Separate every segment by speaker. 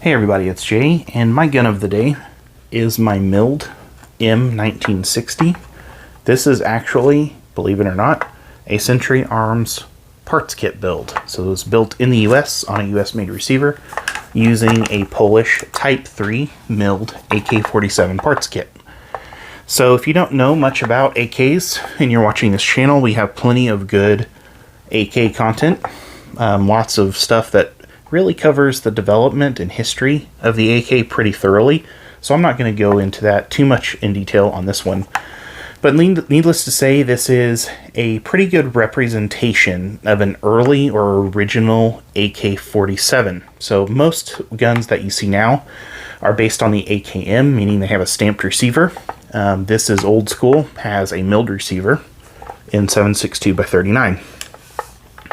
Speaker 1: Hey everybody, it's Jay, and my gun of the day is my milled M1960. This is actually, believe it or not, a Century Arms parts kit build. So it was built in the US on a US made receiver using a Polish Type 3 milled AK-47 parts kit. So if you don't know much about AKs and you're watching this channel, we have plenty of good AK content. Lots of stuff that really covers the development and history of the AK pretty thoroughly, so I'm not going to go into that too much in detail on this one. But needless to say, this is a pretty good representation of an early or original AK-47. So most guns that you see now are based on the AKM, meaning they have a stamped receiver. This is old school, has a milled receiver in 7.62 by 39.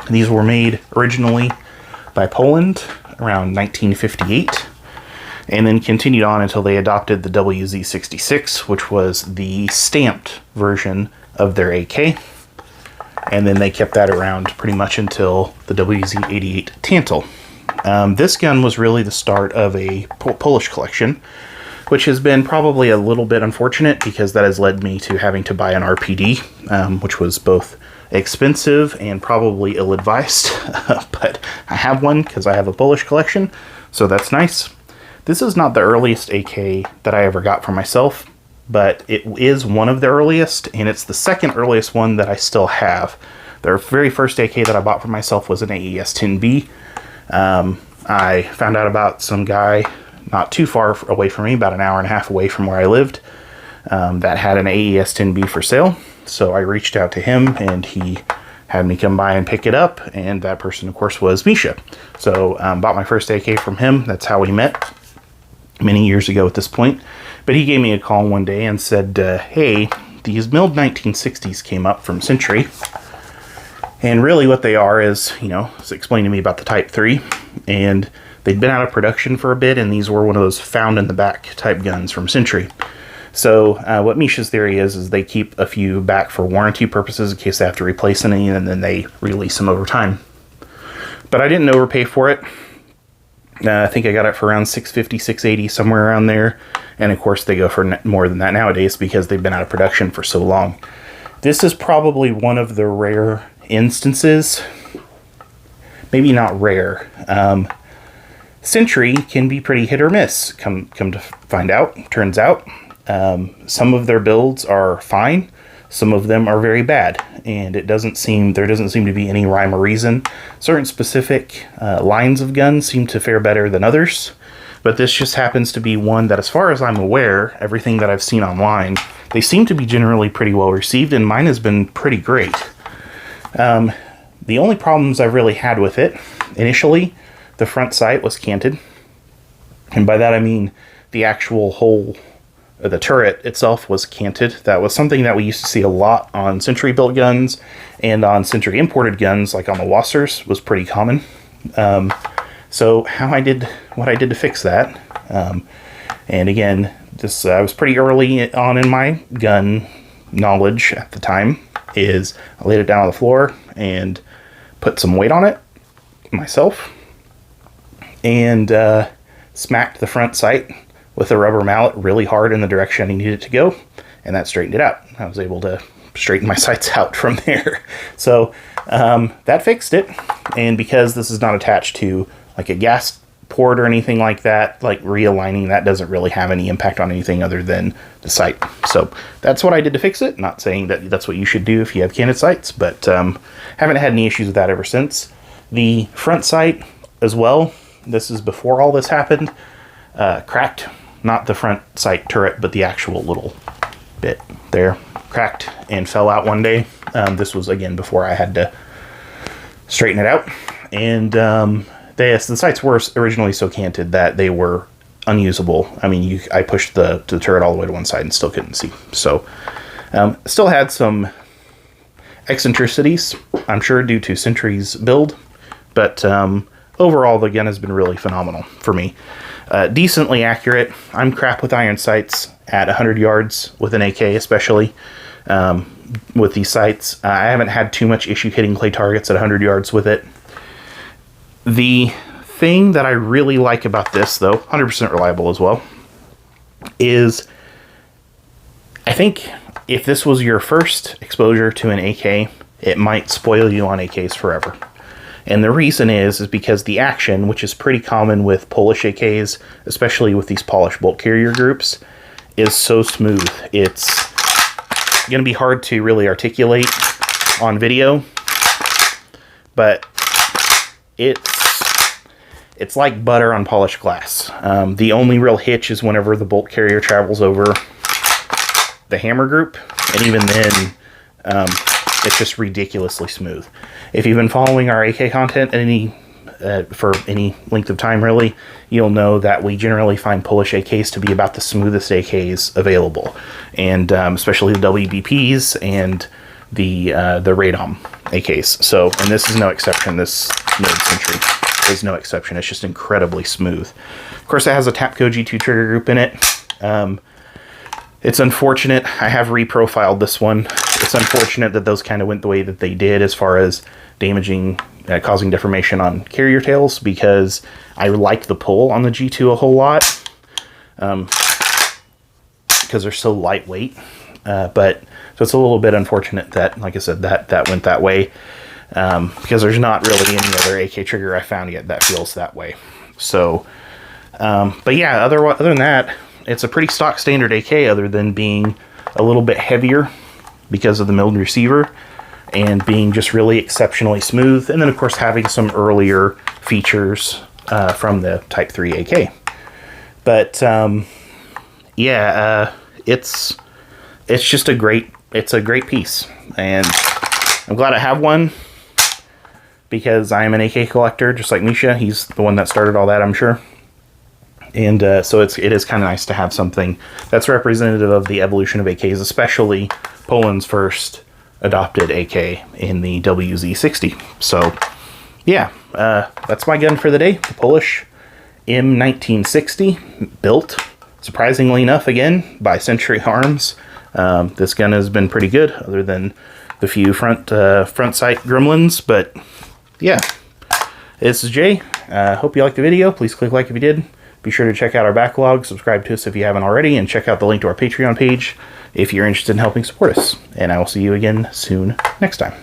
Speaker 1: These were made originally by Poland around 1958, and then continued on until they adopted the WZ-66, which was the stamped version of their AK, and then they kept that around pretty much until the WZ-88 Tantal. This gun was really the start of a Polish collection, which has been probably a little bit unfortunate because that has led me to having to buy an RPD, which was both expensive and probably ill-advised, but I have one because I have a Polish collection, so that's nice. This is not the earliest AK that I ever got for myself, but it is one of the earliest, and it's the second earliest one that I still have. The very first AK that I bought for myself was an AES-10B. I found out about some guy not too far away from me, about an hour and a half away from where I lived, that had an AES-10B for sale. So I reached out to him, and he had me come by and pick it up, and that person, of course, was Misha. So bought my first AK from him. That's how we met many years ago at this point. But he gave me a call one day and said, hey, these milled 1960s came up from Century, and really what they are is, explain to me about the Type 3, and they'd been out of production for a bit, and these were one of those found-in-the-back type guns from Century. So what Misha's theory is they keep a few back for warranty purposes in case they have to replace any, and then they release them over time. But I didn't overpay for it. I think I got it for around $650, $680, somewhere around there. And of course they go for more than that nowadays because they've been out of production for so long. This is probably one of the rare instances, maybe not rare. Century can be pretty hit or miss, come to find out, turns out. Some of their builds are fine, some of them are very bad, and there doesn't seem to be any rhyme or reason. Certain specific lines of guns seem to fare better than others, but this just happens to be one that, as far as I'm aware, everything that I've seen online, they seem to be generally pretty well received, and mine has been pretty great. The only problems I've really had with it, initially, the front sight was canted, and by that I mean the actual whole, the turret itself was canted. That was something that we used to see a lot on Century built guns, and on Century imported guns, like on the Wassers, was pretty common. So what I did to fix that, and again, this I was pretty early on in my gun knowledge at the time, is I laid it down on the floor and put some weight on it myself, and smacked the front sight with a rubber mallet really hard in the direction I needed it to go, and that straightened it out. I was able to straighten my sights out from there. So that fixed it, and because this is not attached to like a gas port or anything like that, like realigning that doesn't really have any impact on anything other than the sight. So that's what I did to fix it. Not saying that that's what you should do if you have canted sights, but haven't had any issues with that ever since. The front sight as well, this is before all this happened, cracked. Not the front sight turret, but the actual little bit there cracked and fell out one day. This was, again, before I had to straighten it out. And the sights were originally so canted that they were unusable. I mean, I pushed the turret all the way to one side and still couldn't see. So still had some eccentricities, I'm sure, due to Century's build. But overall, the gun has been really phenomenal for me. Decently accurate. I'm crap with iron sights at 100 yards with an AK, especially with these sights. I haven't had too much issue hitting clay targets at 100 yards with it. The thing that I really like about this, though, 100% reliable as well, is I think if this was your first exposure to an AK, it might spoil you on AKs forever. And the reason is because the action, which is pretty common with Polish AKs, especially with these polished bolt carrier groups, is so smooth. It's going to be hard to really articulate on video, but it's like butter on polished glass. The only real hitch is whenever the bolt carrier travels over the hammer group, and even then, it's just ridiculously smooth. If you've been following our AK content for any length of time, really, you'll know that we generally find Polish AKs to be about the smoothest AKs available, and especially the WBPs and the Radom AKs. So, and this is no exception. This mid-century is no exception. It's just incredibly smooth. Of course, it has a Tapco G2 trigger group in it. It's unfortunate. I have reprofiled this one. It's unfortunate that those kind of went the way that they did as far as damaging, causing deformation on carrier tails, because I like the pull on the G2 a whole lot, because they're so lightweight. But so it's a little bit unfortunate that, like I said, that went that way, because there's not really any other AK trigger I found yet that feels that way. So, but yeah, other than that, it's a pretty stock standard AK, other than being a little bit heavier because of the milled receiver, and being just really exceptionally smooth, and then of course having some earlier features from the Type 3 AK. But yeah, it's just a great piece, and I'm glad I have one, because I am an AK collector, just like Misha. He's the one that started all that, I'm sure. And so it is kind of nice to have something that's representative of the evolution of AKs, especially Poland's first adopted AK in the WZ60. So yeah, that's my gun for the day, the Polish M1960, built, surprisingly enough, again, by Century Arms. This gun has been pretty good, other than the few front sight gremlins, but yeah. This is Jay. Hope you liked the video. Please click like if you did. Be sure to check out our backlog, subscribe to us if you haven't already, and check out the link to our Patreon page if you're interested in helping support us. And I will see you again soon next time.